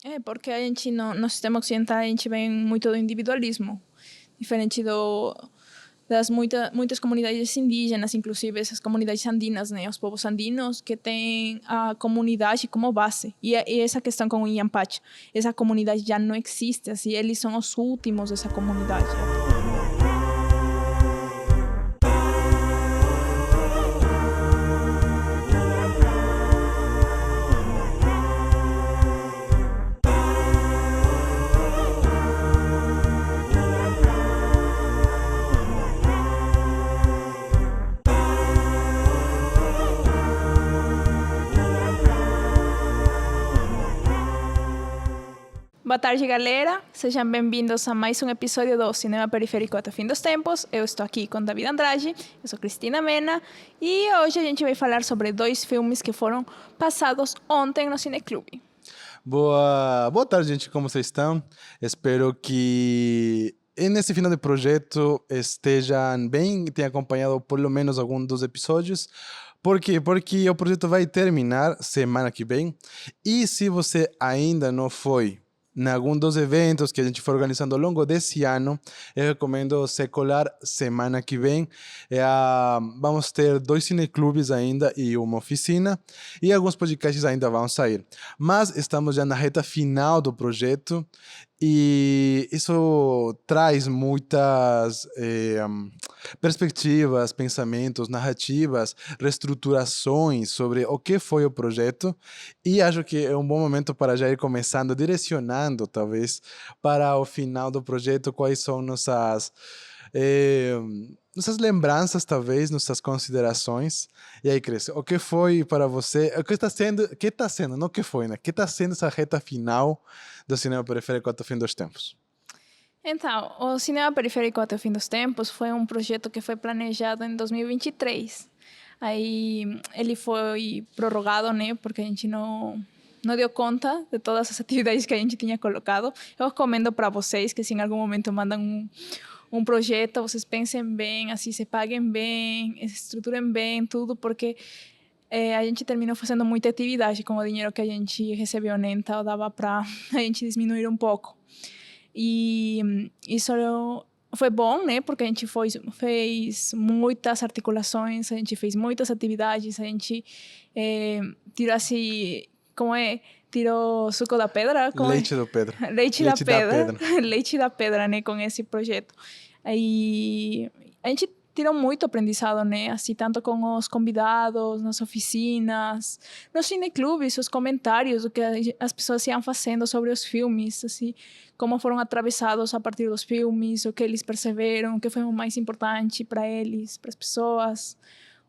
É, porque a gente, no sistema ocidental, a gente vem muito do individualismo. Diferente das muitas comunidades indígenas, inclusive essas comunidades andinas, né? Os povos andinos que têm a comunidade como base. E essa questão com o Inhampache, essa comunidade já não existe, assim, eles são os últimos dessa comunidade. Boa tarde, galera. Sejam bem-vindos a mais um episódio do Cinema Periférico até o Fim dos Tempos. Eu estou aqui com David Andrade, eu sou Cristina Mena, e hoje a gente vai falar sobre 2 filmes que foram passados ontem no Cineclube. Boa tarde, gente. Como vocês estão? Espero que nesse final de projeto estejam bem e tenham acompanhado pelo menos algum dos episódios. Por quê? Porque o projeto vai terminar semana que vem. E se você ainda não foi em algum dos eventos que a gente foi organizando ao longo desse ano, eu recomendo se colar semana que vem. Vamos ter 2 cineclubes ainda e uma oficina, e alguns podcasts ainda vão sair. Mas estamos já na reta final do projeto, e isso traz muitas perspectivas, pensamentos, narrativas, reestruturações sobre o que foi o projeto, e acho que é um bom momento para já ir começando, direcionando, talvez, para o final do projeto, quais são nossas lembranças, talvez, nossas considerações. E aí, Cris, o que foi para você, o que está sendo, não o que foi, né? O que está sendo essa reta final do Cinema Periférico até o Fim dos Tempos? Então, o Cinema Periférico até o Fim dos Tempos foi um projeto que foi planejado em 2023. Aí ele foi prorrogado, né? Porque a gente não deu conta de todas as atividades que a gente tinha colocado. Eu recomendo para vocês que se em algum momento mandam um projeto, vocês pensem bem, assim, se paguem bem, se estruturem bem, tudo, porque a gente terminou fazendo muita atividade com o dinheiro que a gente recebeu, né? Então dava para a gente diminuir um pouco. E isso foi bom, né? Porque a gente fez muitas articulações, a gente fez muitas atividades, a gente tirou assim, como é? Tirou suco da pedra? Leite da pedra. Leite da pedra. Leite da pedra, né? Com esse projeto. E a gente tirou muito aprendizado, né? Assim, tanto com os convidados, nas oficinas, nos cineclubes, os comentários, o que as pessoas iam fazendo sobre os filmes, assim, como foram atravessados a partir dos filmes, o que eles perceberam, o que foi o mais importante para eles, para as pessoas.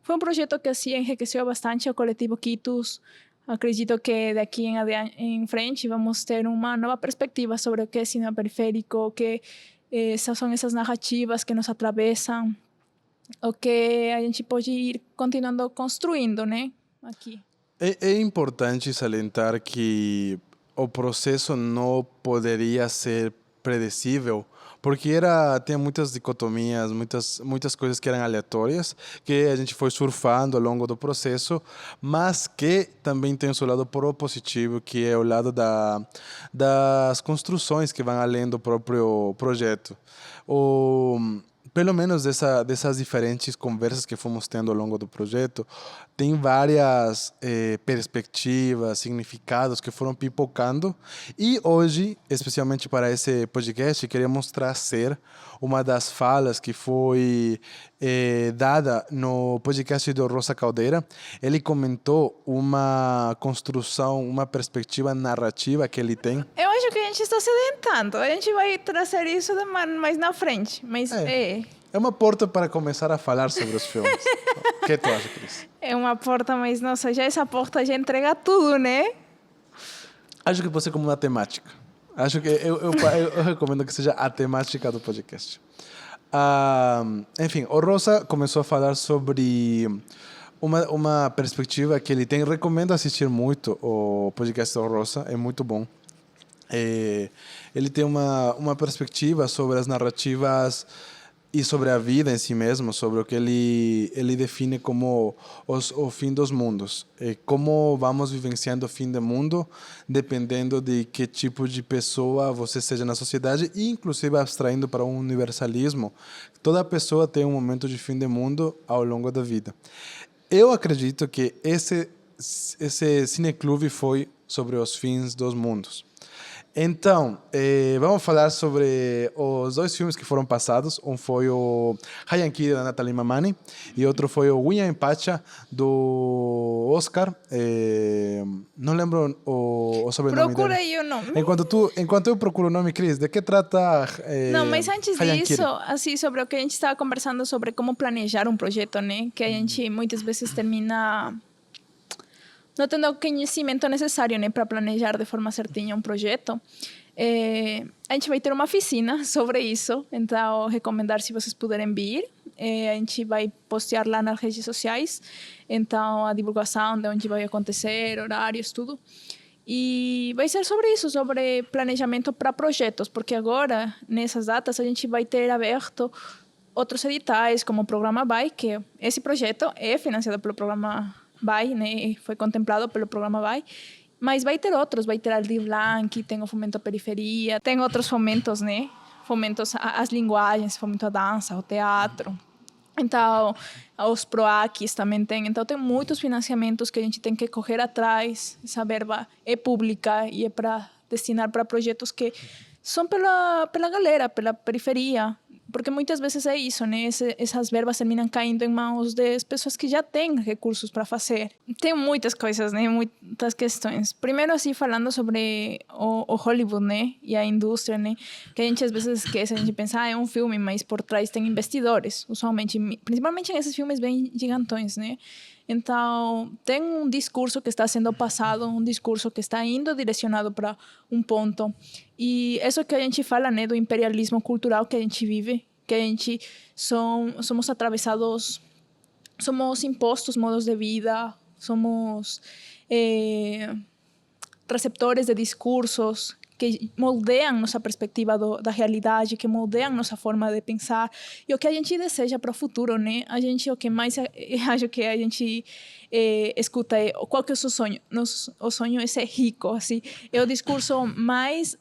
Foi um projeto que, assim, enriqueceu bastante o coletivo Quitus. Acredito que daqui em frente vamos ter uma nova perspectiva sobre o que é cinema periférico, o que são essas narrativas que nos atravessam, o que a gente pode ir continuando construindo, né? Aqui. É importante salientar que o processo não poderia ser predicível, porque tinha muitas dicotomias, muitas coisas que eram aleatórias, que a gente foi surfando ao longo do processo, mas que também tem o seu lado propositivo, que é o lado das construções que vão além do próprio projeto. Pelo menos dessas diferentes conversas que fomos tendo ao longo do projeto, tem várias perspectivas, significados que foram pipocando. E hoje, especialmente para esse podcast, queremos trazer uma das falas que foi dada no podcast do Rosa Caldeira. Ele comentou uma construção, uma perspectiva narrativa que ele tem. Eu acho que a gente está se adiantando. A gente vai trazer isso mais na frente. Mas é uma porta para começar a falar sobre os filmes. O que tu acha, Cris? É uma porta, mas nossa, já essa porta já entrega tudo, né? Acho que pode ser como uma temática. Acho que eu recomendo que seja a temática do podcast. Enfim, o Rosa começou a falar sobre uma perspectiva que ele tem. Recomendo assistir muito o podcast do Rosa, é muito bom. Ele tem uma perspectiva sobre as narrativas e sobre a vida em si mesmo, sobre o que ele define como o fim dos mundos. Como vamos vivenciando o fim do mundo, dependendo de que tipo de pessoa você seja na sociedade, e inclusive abstraindo para um universalismo, toda pessoa tem um momento de fim do mundo ao longo da vida. Eu acredito que esse cineclube foi sobre os fins dos mundos. Então, vamos falar sobre os dois filmes que foram passados. Um foi o Hayankiri, da Nathalie Mamani, e outro foi o Winha Empacha, do Oscar. Não lembro o sobrenome Procura dele. aí o nome. Enquanto eu procuro o nome, Cris, de que trata Não, mas antes Hayankiri? disso, assim, sobre o que a gente estava conversando sobre como planejar um projeto, né? Que a gente muitas vezes termina não tendo o conhecimento necessário, né, para planejar de forma certinha um projeto. A gente vai ter uma oficina sobre isso, então recomendar se vocês puderem vir. A gente vai postear lá nas redes sociais, então a divulgação de onde vai acontecer, horários, tudo. E vai ser sobre isso, sobre planejamento para projetos, porque agora, nessas datas, a gente vai ter aberto outros editais, como o Programa BAE, que esse projeto é financiado pelo Programa BAE, né? Foi contemplado pelo Programa BAE, mas vai ter outros, vai ter Aldir Blanc, tem o Fomento à Periferia, tem outros fomentos, né? Fomentos às linguagens, fomento à dança, ao teatro. Então, os PROACs também tem. Então, tem muitos financiamentos que a gente tem que correr atrás. Essa verba é pública e é para destinar para projetos que são pela galera, pela periferia. Porque muitas vezes é isso, né? Essas verbas terminam caindo em mãos das pessoas que já têm recursos para fazer. Tem muitas coisas, né? Muitas questões. Primeiro, assim, falando sobre o Hollywood, né? E a indústria, né? Que a gente às vezes esquece, a gente pensa, é um filme, mas por trás tem investidores, usualmente, principalmente nesses filmes bem gigantões, né? Então, tem um discurso que está sendo passado, um discurso que está indo direcionado para um ponto. E isso que a gente fala, né, do imperialismo cultural que a gente vive, que a gente somos atravessados, somos impostos modos de vida, somos receptores de discursos que moldeiam nossa perspectiva da realidade, que moldeiam nossa forma de pensar e o que a gente deseja para o futuro, né? A gente, o que mais acho que a gente escuta é qual que é o seu sonho? O sonho é ser rico, assim. É o discurso mais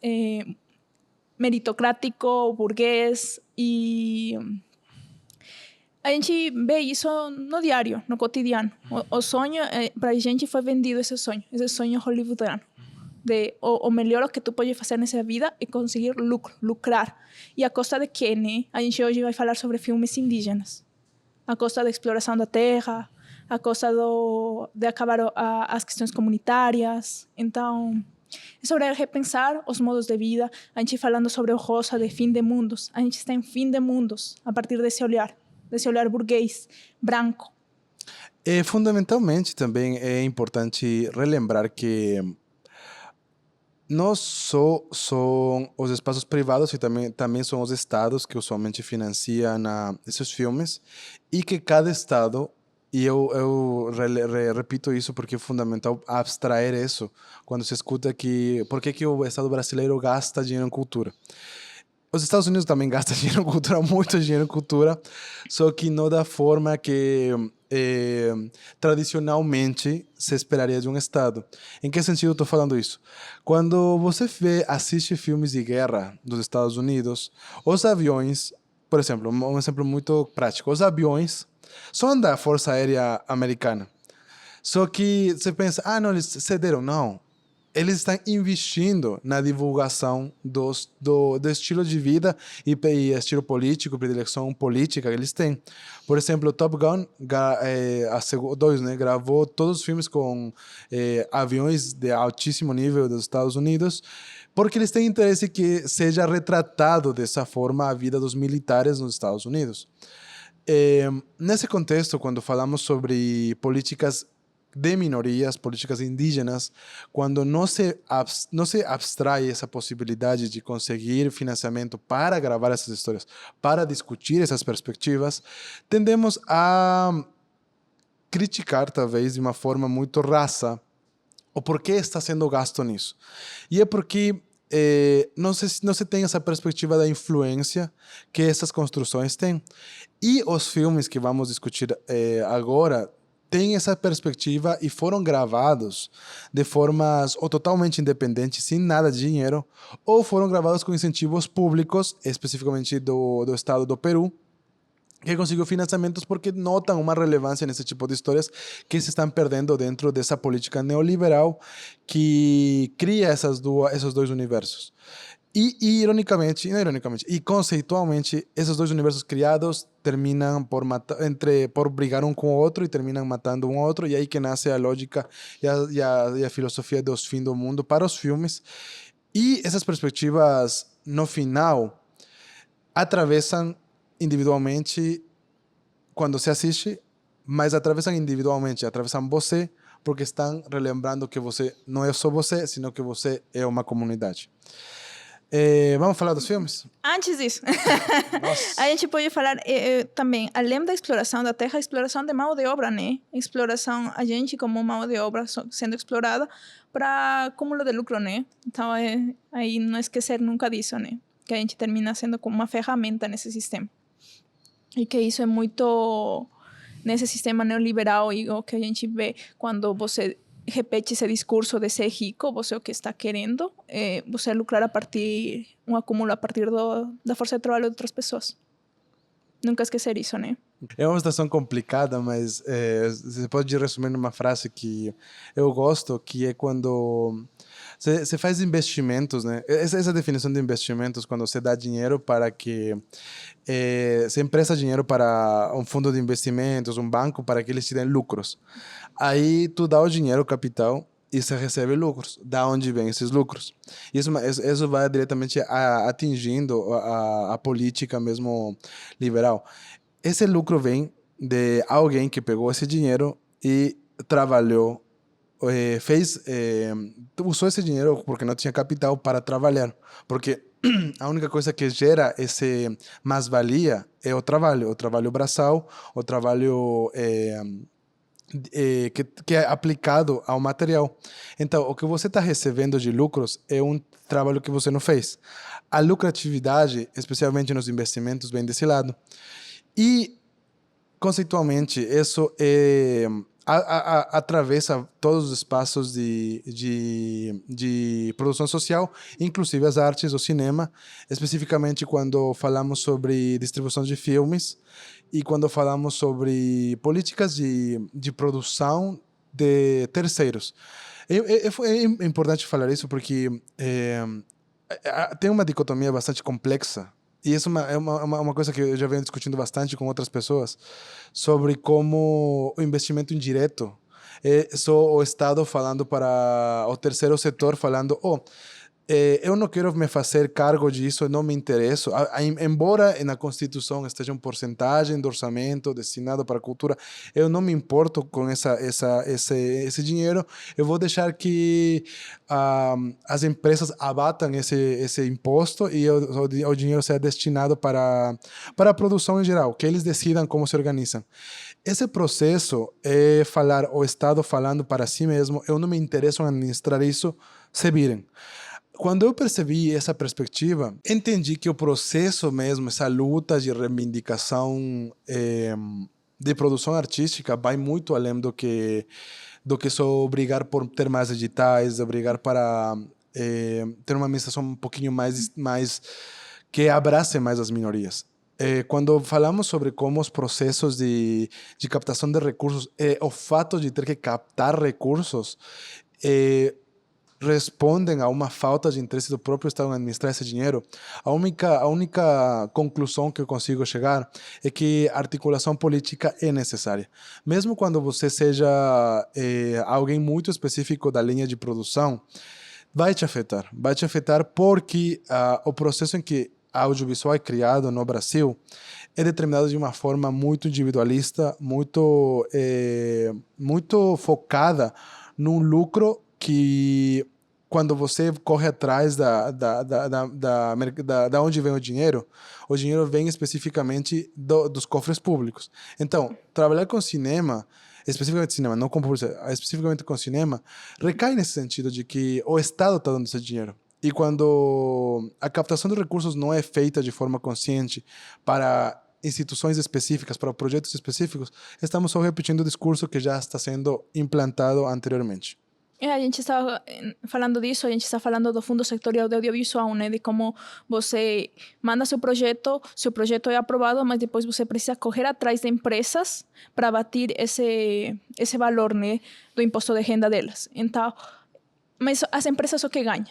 meritocrático, burguês, e a gente vê isso no diário, no cotidiano. O sonho, para a gente foi vendido esse sonho hollywoodiano. O melhor que tu pode fazer nessa vida é conseguir lucrar. E a costa de quê, né? A gente hoje vai falar sobre filmes indígenas. A costa da exploração da terra, a costa de acabar as questões comunitárias. Então, é sobre repensar os modos de vida. A gente falando sobre o rosa de fim de mundos. A gente está em fim de mundos a partir desse olhar burguês, branco. Fundamentalmente, também é importante relembrar que não só são os espaços privados, e também são os estados que usualmente financiam esses filmes, e que cada estado, e eu repito isso porque é fundamental abstrair isso, quando se escuta que por que o estado brasileiro gasta dinheiro em cultura. Os Estados Unidos também gastam dinheiro em cultura, muito dinheiro em cultura, só que não da forma que tradicionalmente se esperaria de um Estado. Em que sentido estou falando isso? Quando você assiste filmes de guerra dos Estados Unidos, os aviões, por exemplo, um exemplo muito prático, os aviões são da Força Aérea Americana. Só que você pensa, não, eles cederam. Não. Eles estão investindo na divulgação do estilo de vida e estilo político, predileção política que eles têm. Por exemplo, o Top Gun 2, né, gravou todos os filmes com aviões de altíssimo nível dos Estados Unidos, porque eles têm interesse que seja retratado dessa forma a vida dos militares nos Estados Unidos. Nesse contexto, quando falamos sobre políticas de minorias, políticas indígenas, quando não se abstrai essa possibilidade de conseguir financiamento para gravar essas histórias, para discutir essas perspectivas, tendemos a criticar, talvez, de uma forma muito rasa, o porquê está sendo gasto nisso. E é porque não se tem essa perspectiva da influência que essas construções têm. E os filmes que vamos discutir agora têm essa perspectiva e foram gravados de formas ou totalmente independentes, sem nada de dinheiro, ou foram gravados com incentivos públicos, especificamente do estado do Peru, que conseguiu financiamentos porque notam uma relevância nesse tipo de histórias que se estão perdendo dentro dessa política neoliberal que cria esses dois universos. Ironicamente, não ironicamente, e conceitualmente, esses dois universos criados terminam por brigar um com o outro e terminam matando um ao outro, e aí que nasce a lógica e a filosofia dos fim do mundo para os filmes. E essas perspectivas, no final, atravessam individualmente quando se assiste, mas atravessam individualmente, atravessam você, porque estão relembrando que você não é só você, sino que você é uma comunidade. Vamos falar dos filmes? Antes disso, Nossa. a gente pode falar também, além da exploração da terra, a exploração de mão de obra, né? Exploração, a gente como mão de obra sendo explorada para acúmulo de lucro, né? Então, aí não esquecer nunca disso, né? Que a gente termina sendo como uma ferramenta nesse sistema. E que isso é muito nesse sistema neoliberal e o que a gente vê quando você repete esse discurso de ser rico, você o que está querendo é você lucrar um acúmulo a partir da força de trabalho de outras pessoas. Nunca esquecer isso, né? É uma situação complicada, mas você pode resumir numa frase que eu gosto, que é quando você faz investimentos, né? Essa definição de investimentos, quando você dá dinheiro para que você empresta dinheiro para um fundo de investimentos, um banco, para que eles te dêem lucros. Aí tu dá o dinheiro, o capital, e você recebe lucros. Da onde vêm esses lucros? Isso vai diretamente atingindo a política mesmo liberal. Esse lucro vem de alguém que pegou esse dinheiro e trabalhou, usou esse dinheiro porque não tinha capital para trabalhar. Porque a única coisa que gera esse mais-valia é o trabalho braçal, o trabalho que é aplicado ao material. Então, o que você está recebendo de lucros é um trabalho que você não fez. A lucratividade, especialmente nos investimentos, vem desse lado. E, conceitualmente, isso atravessa todos os espaços de produção social, inclusive as artes, o cinema, especificamente quando falamos sobre distribuição de filmes e quando falamos sobre políticas de produção de terceiros. É importante falar isso porque tem uma dicotomia bastante complexa. E isso é uma coisa que eu já venho discutindo bastante com outras pessoas, sobre como o investimento indireto é só o Estado falando para o terceiro setor, falando, eu não quero me fazer cargo disso, não me interesso. Embora na Constituição esteja uma porcentagem do orçamento destinado para a cultura, eu não me importo com esse dinheiro. Eu vou deixar que as empresas abatam esse imposto e o dinheiro seja destinado para a produção em geral, que eles decidam como se organizam. Esse processo é o Estado falando para si mesmo, eu não me interesso em administrar isso, se virem. Quando eu percebi essa perspectiva, entendi que o processo mesmo, essa luta de reivindicação de produção artística vai muito além do que só brigar por ter mais editais, brigar para ter uma administração um pouquinho mais que abrace mais as minorias. Quando falamos sobre como os processos de captação de recursos, o fato de ter que captar recursos, respondem a uma falta de interesse do próprio Estado em administrar esse dinheiro, a única conclusão que eu consigo chegar é que a articulação política é necessária. Mesmo quando você seja alguém muito específico da linha de produção, vai te afetar. Vai te afetar porque o processo em que a audiovisual é criado no Brasil é determinado de uma forma muito individualista, muito focada num lucro que, quando você corre atrás da onde vem o dinheiro vem especificamente dos cofres públicos. Então, trabalhar com cinema, especificamente cinema, não com publicidade, especificamente com cinema, recai nesse sentido de que o Estado está dando esse dinheiro. E quando a captação de recursos não é feita de forma consciente para instituições específicas, para projetos específicos, estamos só repetindo o discurso que já está sendo implantado anteriormente. A gente estava falando disso, a gente está falando do Fundo Setorial de Audiovisual, né? De como você manda seu projeto é aprovado, mas depois você precisa correr atrás de empresas para bater esse valor, né? Do imposto de renda delas. Então, mas as empresas o que ganham?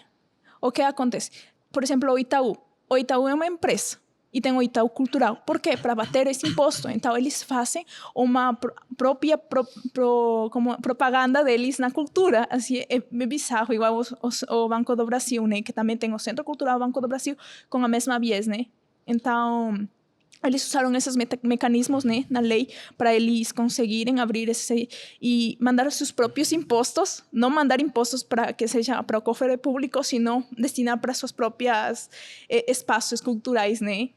O que acontece? Por exemplo, o Itaú. O Itaú é uma empresa. E tem o Itaú Cultural. Por quê? Para bater esse imposto. Então, eles fazem uma própria como propaganda deles na cultura. Assim, é bizarro. Igual o Banco do Brasil, né? Que também tem o Centro Cultural Banco do Brasil com a mesma viés, né? Então, eles usaram esses mecanismos, né, na lei para eles conseguirem abrir esse e mandar seus próprios impostos, não mandar impostos para que seja para o cofre público, sino destinar para suas próprias espaços culturais, né?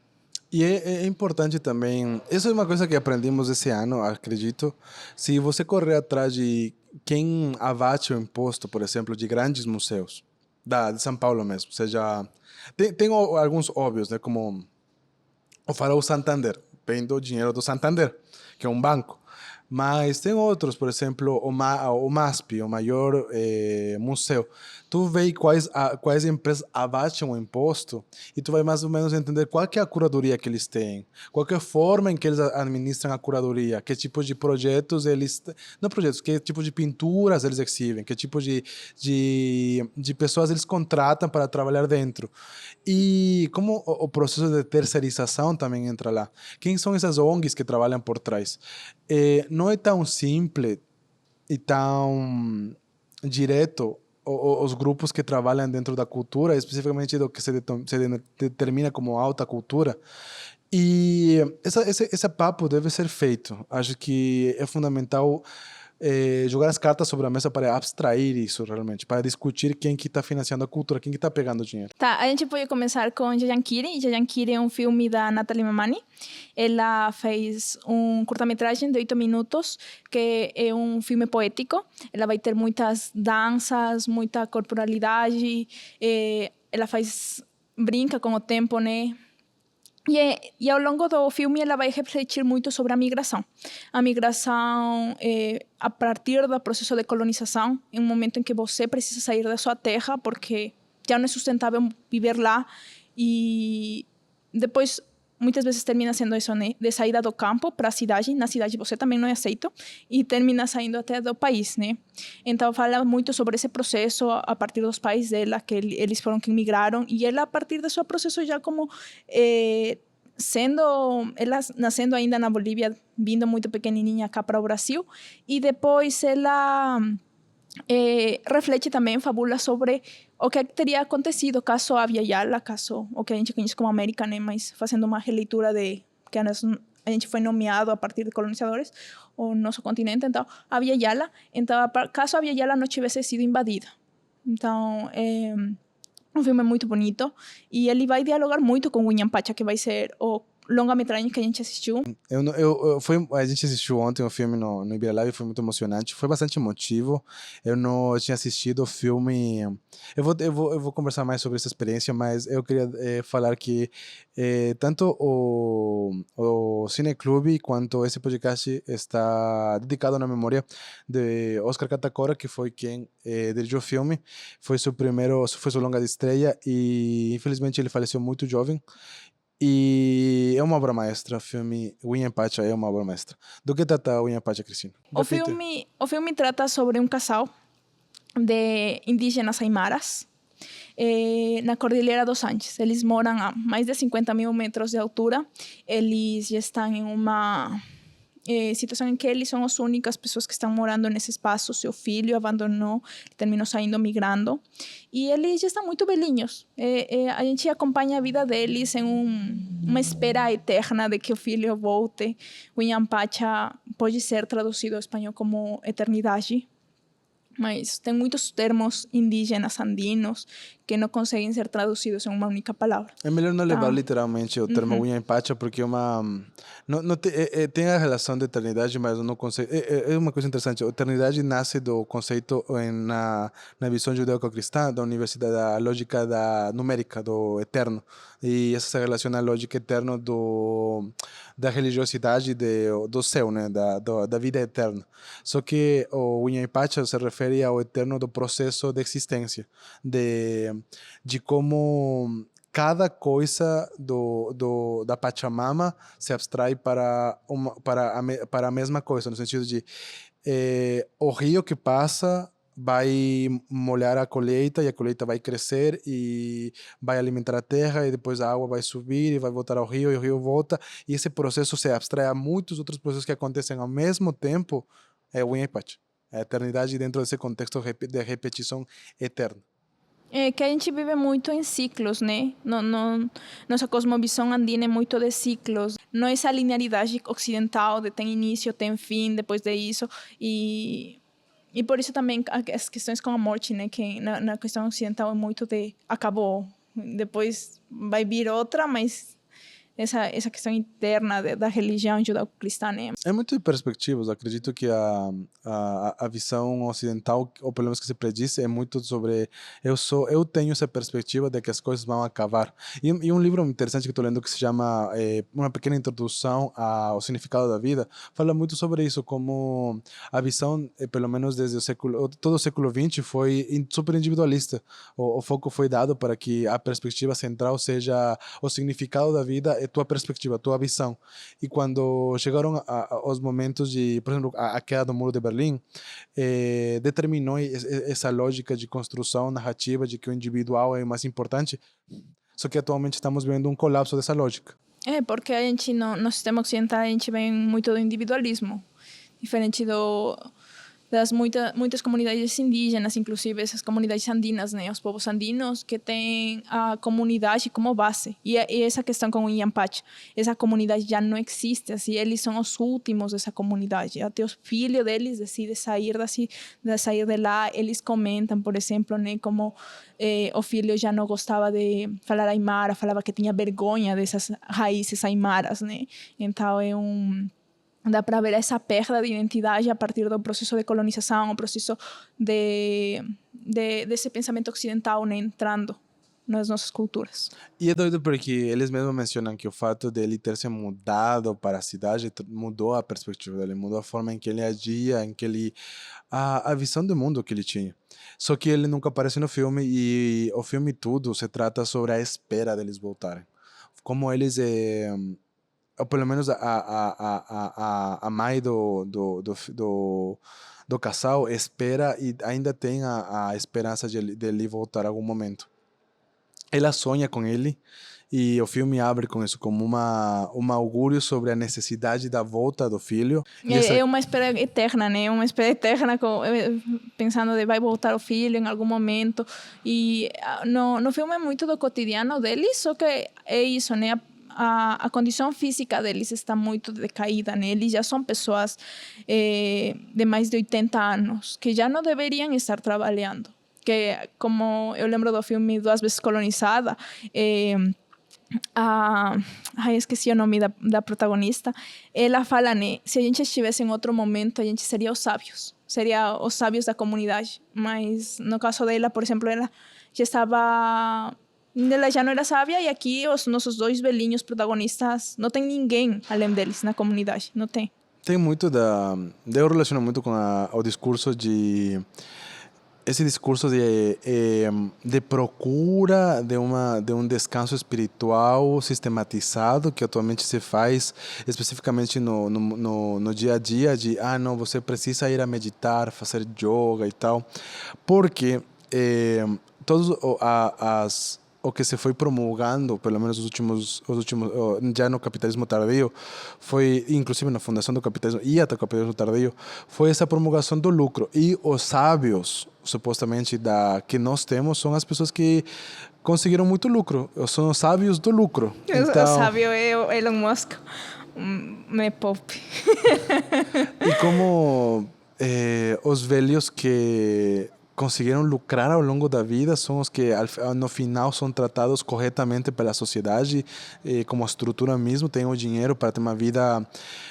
E é importante também, isso é uma coisa que aprendemos esse ano, acredito. Se você correr atrás de quem abate o imposto, por exemplo, de grandes museus, de São Paulo mesmo, seja. Tem alguns óbvios, né, como o Farol Santander, vem do dinheiro do Santander, que é um banco. Mas tem outros, por exemplo, o MASP, o maior museu. Tu vê quais empresas abatem o imposto e tu vai mais ou menos entender qual que é a curadoria que eles têm, qual que é a forma em que eles administram a curadoria, que tipo de projetos eles... Não projetos, que tipo de pinturas eles exibem, que tipo de pessoas eles contratam para trabalhar dentro. E como o processo de terceirização também entra lá. Quem são essas ONGs que trabalham por trás? Não é tão simples e tão direto os grupos que trabalham dentro da cultura, especificamente do que se determina como alta cultura. E esse papo deve ser feito. Acho que é fundamental jogar as cartas sobre a mesa para abstrair isso realmente, para discutir quem que está financiando a cultura, quem que está pegando dinheiro. Tá, a gente pode começar com Jajankiri. Jajankiri é um filme da Nathalie Mamani. Ela fez um curta-metragem de 8 minutos, que é um filme poético. Ela vai ter muitas danças, muita corporalidade. Ela brinca com o tempo, né? E ao longo do filme ela vai refletir muito sobre a migração. A migração a partir do processo de colonização, em um momento em que você precisa sair da sua terra porque já não é sustentável viver lá, e depois muitas vezes termina sendo isso, né? De saída do campo para a cidade. Na cidade você também não é aceito e termina saindo até do país, né? Então fala muito sobre esse processo a partir dos pais dela, que eles foram que migraram, e ela a partir do seu processo já como ela nascendo ainda na Bolívia, vindo muito pequenininha cá para o Brasil, e depois ela reflete também, fabula sobre o que teria acontecido caso a Via Yala, caso o que a gente conhece como América, né? Mas fazendo uma releitura de que a gente foi nomeado a partir de colonizadores, o nosso continente. Então, a Via Yala, então, caso a Via Yala não tivesse sido invadida. Então, um filme muito bonito, e ele vai dialogar muito com William Pacha, que vai ser o longa-metragem que a gente assistiu. A gente assistiu ontem o filme no Ibira Live, foi muito emocionante, foi bastante emotivo. Eu não tinha assistido o filme. Eu vou conversar mais sobre essa experiência, mas eu queria falar que tanto o Cineclube quanto esse podcast está dedicado na memória de Oscar Catacora, que foi quem dirigiu o filme. Foi sua longa de estreia e infelizmente ele faleceu muito jovem. E é uma obra maestra, o filme William Pacha é uma obra maestra. Do que trata William Pacha, Cristina? O filme trata sobre um casal de indígenas aimaras na Cordilheira dos Andes. Eles moram a mais de 50.000 metros de altura. Eles já estão em uma situação em que eles são as únicas pessoas que estão morando nesse espaço. Seu filho abandonou, terminou saindo, migrando. E eles já estão muito velhinhos. A gente acompanha a vida deles em uma espera eterna de que o filho volte. William Pacha pode ser traduzido ao espanhol como eternidade, mas tem muitos termos indígenas andinos que não conseguem ser traduzidos em uma única palavra. É melhor não levar literalmente o termo unha empatia, porque tem a relação de eternidade, mas não consegue. É uma coisa interessante. A eternidade nasce do conceito na visão judaico-cristã da universidade da lógica numérica do eterno. E essa se relaciona à lógica eterna da religiosidade do céu, né? Da vida eterna. Só que o unha empatia se refere ao eterno do processo de existência, de como cada coisa da Pachamama se abstrai para a mesma coisa, no sentido de o rio que passa vai molhar a colheita e a colheita vai crescer e vai alimentar a terra e depois a água vai subir e vai voltar ao rio e o rio volta e esse processo se abstrai a muitos outros processos que acontecem ao mesmo tempo. É o Winnie-Patch, a eternidade dentro desse contexto de repetição eterna. É que a gente vive muito em ciclos, né? Nossa cosmovisão andina é muito de ciclos. Não é essa linearidade ocidental de tem início, tem fim, depois de isso. E por isso também as questões com a morte, né? Que na questão ocidental é muito de acabou. Depois vai vir outra, mas essa questão interna da religião judaico-cristã, né? É muito de perspectivas. Acredito que a visão ocidental, ou pelo menos que se prediz, é muito sobre eu tenho essa perspectiva de que as coisas vão acabar. E um livro interessante que estou lendo que se chama Uma Pequena Introdução ao Significado da Vida, fala muito sobre isso, como a visão, pelo menos desde todo o século XX, foi super individualista. O foco foi dado para que a perspectiva central seja o significado da vida, tua perspectiva, tua visão. E quando chegaram aos momentos de, por exemplo, a queda do Muro de Berlim, determinou essa lógica de construção narrativa de que o individual é mais importante, só que atualmente estamos vendo um colapso dessa lógica. É, porque a gente, no sistema ocidental, a gente vem muito do individualismo, diferente das muitas comunidades indígenas, inclusive essas comunidades andinas, né, os povos andinos que têm a comunidade como base. E essa questão com o Inhampache, essa comunidade já não existe, assim, eles são os últimos dessa comunidade. Até os filhos deles decidem sair de lá, eles comentam, por exemplo, né, como o filho já não gostava de falar aimara, falava que tinha vergonha dessas raízes aimaras, né? Então dá para ver essa perda de identidade a partir do processo de colonização, o processo desse pensamento ocidental, né, entrando nas nossas culturas. E é doido porque eles mesmos mencionam que o fato de ele ter se mudado para a cidade mudou a perspectiva dele, mudou a forma em que ele agia, em que ele a visão do mundo que ele tinha. Só que ele nunca aparece no filme e o filme tudo se trata sobre a espera deles voltarem. Como eles ou pelo menos a mãe do casal espera e ainda tem a esperança de ele voltar a algum momento. Ela sonha com ele e o filme abre com isso como um augúrio sobre a necessidade da volta do filho. É uma espera eterna, né? Uma espera eterna pensando de vai voltar o filho em algum momento. E no filme é muito do cotidiano deles, só que é isso, né? A condição física deles está muito decaída, né? Eles já são pessoas de mais de 80 anos que já não deveriam estar trabalhando. Que, como eu lembro do filme Duas Vezes Colonizada, esqueci o nome da protagonista, ela fala, né? Se a gente estivesse em outro momento, a gente seria os sábios da comunidade. Mas no caso dela, por exemplo, ela já não era sábia e aqui os nossos dois velhinhos protagonistas não tem ninguém além deles na comunidade, não tem. Tem muito eu relaciono muito com o discurso esse discurso de procura de um descanso espiritual sistematizado que atualmente se faz especificamente no dia a dia de não, você precisa ir a meditar, fazer yoga e tal, porque todos o que se foi promulgando, pelo menos os últimos já no capitalismo tardio, foi, inclusive na fundação do capitalismo e até o capitalismo tardio, foi essa promulgação do lucro. E os sábios, supostamente, que nós temos, são as pessoas que conseguiram muito lucro. São os sábios do lucro. Então, o sábio é o Elon Musk. Me poupe. E como os velhos que conseguiram lucrar ao longo da vida são os que no final são tratados corretamente pela sociedade, como estrutura mesmo, têm o dinheiro para ter uma vida,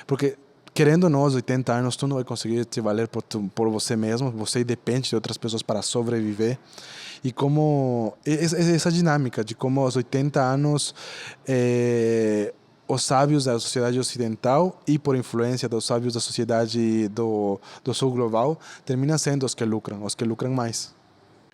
porque querendo ou não, aos 80 anos, tu não vai conseguir te valer por você mesmo, você depende de outras pessoas para sobreviver. E como essa dinâmica de como aos 80 anos os sábios da sociedade ocidental e por influência dos sábios da sociedade do sul global terminam sendo os que lucram mais.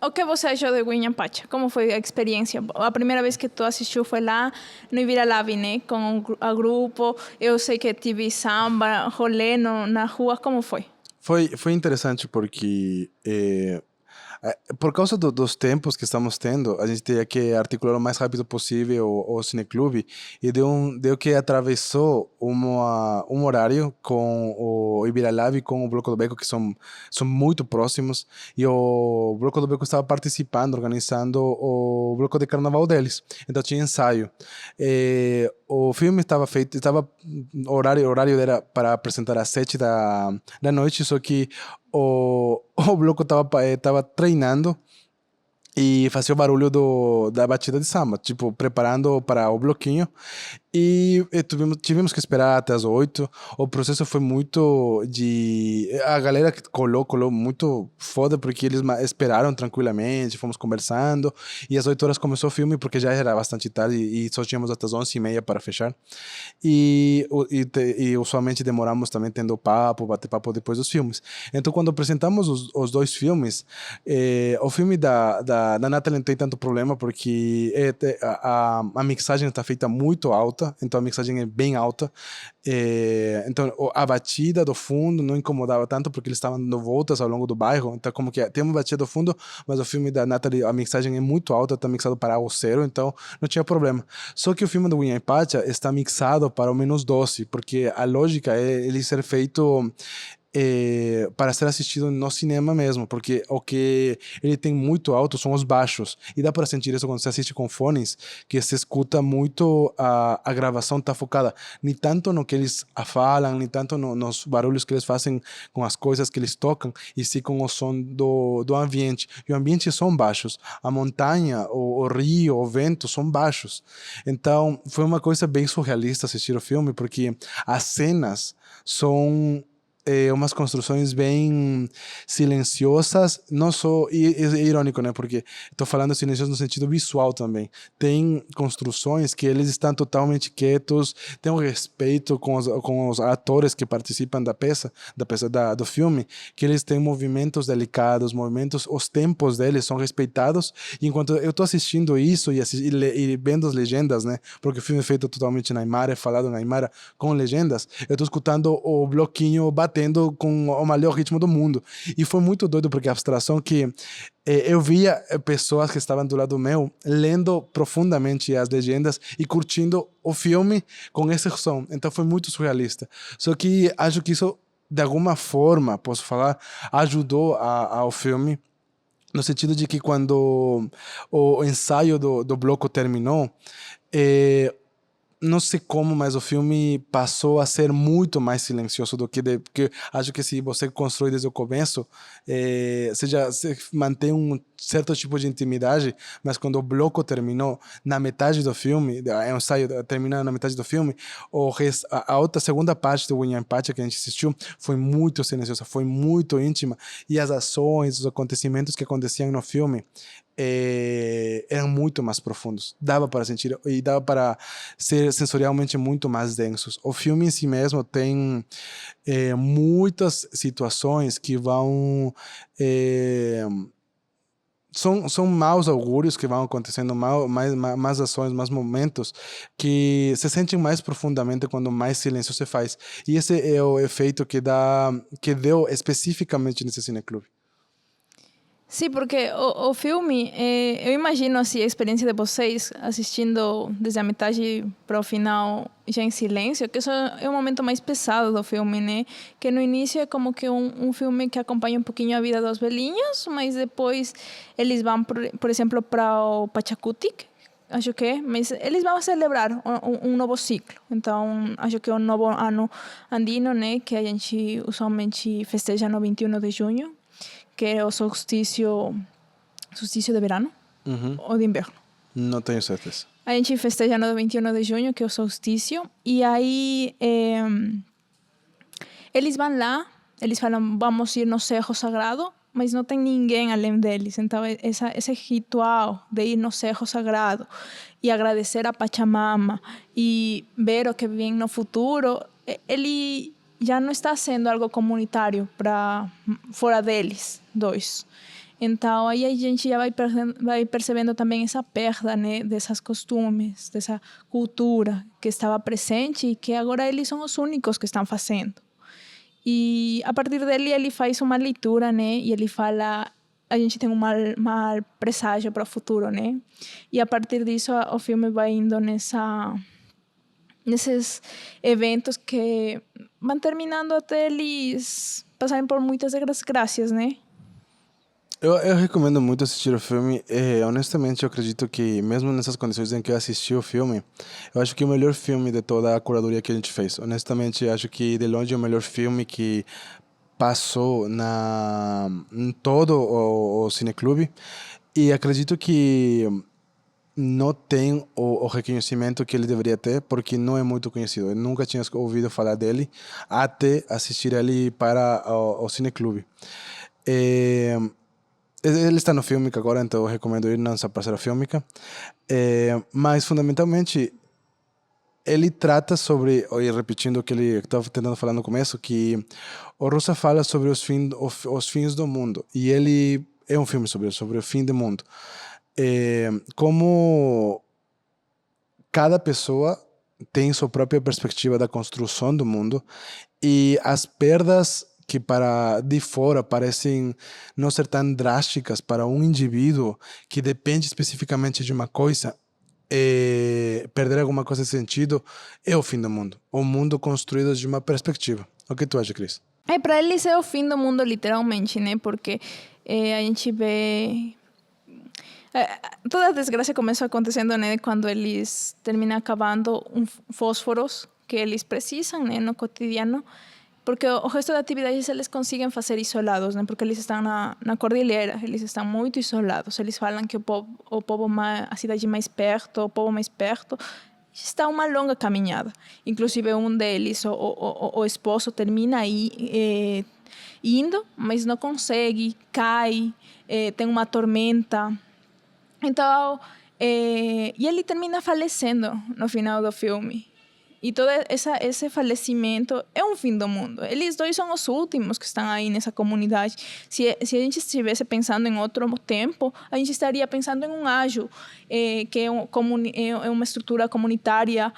O que você achou de Winnie Pacha? Como foi a experiência? A primeira vez que tu assistiu foi lá no Ibira Lab, né? Com o grupo. Eu sei que tive samba, rolê na rua. Como foi? Foi interessante porque por causa dos tempos que estamos tendo, a gente teria que articular o mais rápido possível o cineclube e deu que atravessou um horário com o Ibira Lab e com o Bloco do Beco, que são muito próximos, e o Bloco do Beco estava participando, organizando o bloco de carnaval deles, então tinha ensaio. O filme estava feito, o horário era para apresentar às 7 da noite, só que o bloco tava treinando e fazia o barulho da batida de samba, tipo, preparando para o bloquinho. E tivemos que esperar até as 8. O processo foi muito de... A galera colou muito foda, porque eles esperaram tranquilamente, fomos conversando. E às 8 horas começou o filme, porque já era bastante tarde e só tínhamos até as 11h30 para fechar. E usualmente demoramos também tendo bater papo depois dos filmes. Então, quando apresentamos os dois filmes, o filme da Natalie não tem tanto problema, porque a mixagem está feita muito alta, então a mixagem é bem alta. Então a batida do fundo não incomodava tanto, porque eles estavam dando voltas ao longo do bairro, então como que tem uma batida do fundo, mas o filme da Natalie, a mixagem é muito alta, está mixado para o zero, então não tinha problema. Só que o filme do Winnie Pacha está mixado para o -12, porque a lógica é ele ser feito para ser assistido no cinema mesmo, porque o que ele tem muito alto são os baixos, e dá para sentir isso quando você assiste com fones, que se escuta muito, a gravação está focada nem tanto no que eles falam, nem tanto nos barulhos que eles fazem com as coisas que eles tocam, e sim com o som do ambiente, e o ambiente são baixos, a montanha, o rio, o vento são baixos. Então foi uma coisa bem surrealista assistir o filme, porque as cenas são umas construções bem silenciosas, não só, e é irônico, né, porque estou falando silencioso no sentido visual também. Tem construções que eles estão totalmente quietos, tem um respeito com os atores que participam da peça do filme, que eles têm movimentos delicados, os tempos deles são respeitados, e enquanto eu estou assistindo isso e vendo as legendas, né, porque o filme é feito totalmente na Aymara, é falado na Aymara com legendas, eu estou escutando o bloquinho batendo com o melhor ritmo do mundo. E foi muito doido, porque a abstração que eu via pessoas que estavam do lado meu lendo profundamente as legendas e curtindo o filme com esse som. Então foi muito surrealista. Só que acho que isso, de alguma forma, posso falar, ajudou ao filme, no sentido de que quando o ensaio do bloco terminou, não sei como, mas o filme passou a ser muito mais silencioso do que... Porque acho que se você constrói desde o começo, você mantém um certo tipo de intimidade, mas quando o bloco terminou, na metade do filme, o ensaio terminando na metade do filme, a outra segunda parte do Winnie Pacha que a gente assistiu foi muito silenciosa, foi muito íntima, e as ações, os acontecimentos que aconteciam no filme eram muito mais profundos, dava para sentir e dava para ser sensorialmente muito mais densos. O filme em si mesmo tem muitas situações que vão são maus augúrios que vão acontecendo, mais ações, mais momentos que se sentem mais profundamente quando mais silêncio se faz, e esse é o efeito que deu especificamente nesse cineclube. Sim, porque o filme, eu imagino assim, a experiência de vocês assistindo desde a metade para o final já em silêncio, que isso é o momento mais pesado do filme, né? Que no início é como que um filme que acompanha um pouquinho a vida dos velhinhos, mas depois eles vão, por exemplo, para o Pachacutic, acho que é, mas eles vão celebrar um novo ciclo. Então, acho que é um novo ano andino, né? Que a gente usualmente festeja no 21 de junho. que é o solstício de verano ou de inverno. Não tenho certeza. A gente festeja no 21 de junho, que é o solstício, e aí eles vão lá, eles falam, vamos ir no Cerro Sagrado, mas não tem ninguém além deles. Então, esse ritual de ir no Cerro Sagrado e agradecer a Pachamama e ver o que vem no futuro, ele já não está sendo algo comunitário para fora deles dois. Então, aí a gente já vai percebendo também essa perda, né, dessas costumes, dessa cultura que estava presente e que agora eles são os únicos que estão fazendo. E a partir dele, ele faz uma leitura, né, e ele fala, a gente tem um mal presságio para o futuro, né? E a partir disso, o filme vai indo nesses eventos que vão terminando até eles passarem por muitas desgraças, né? Eu recomendo muito assistir o filme. Honestamente, eu acredito que, mesmo nessas condições em que eu assisti o filme, eu acho que é o melhor filme de toda a curadoria que a gente fez. Honestamente, acho que, de longe, é o melhor filme que passou em todo o cineclube. E acredito que não tem o reconhecimento que ele deveria ter, porque não é muito conhecido. Eu nunca tinha ouvido falar dele até assistir ele para o cineclube. Ele está no Filmica agora, então eu recomendo ir na nossa parceira Filmica. Mas, fundamentalmente, ele trata sobre, e repetindo o que ele estava tentando falar no começo, que o Rosa fala sobre os fins do mundo. E ele é um filme sobre o fim do mundo. Como cada pessoa tem sua própria perspectiva da construção do mundo e as perdas que para de fora parecem não ser tão drásticas para um indivíduo que depende especificamente de uma coisa, perder alguma coisa de sentido é o fim do mundo. O mundo construído de uma perspectiva. O que tu acha, Cris? Para eles é o fim do mundo, literalmente, né? Porque a gente vê... toda a desgraça começa acontecendo, né? Quando eles terminam acabando fósforos que eles precisam, né? No cotidiano. Porque o resto de atividades eles conseguem fazer isolados, né? Porque eles estão na cordilheira, eles estão muito isolados. Eles falam que a cidade mais perto, o povo mais perto, está uma longa caminhada. Inclusive um deles, o esposo, termina aí indo, mas não consegue, cai, tem uma tormenta. Então, e ele termina falecendo no final do filme. E todo esse falecimento é um fim do mundo. Eles dois são os últimos que estão aí nessa comunidade. Se a gente estivesse pensando em outro tempo, a gente estaria pensando em um ágio, que é uma estrutura comunitária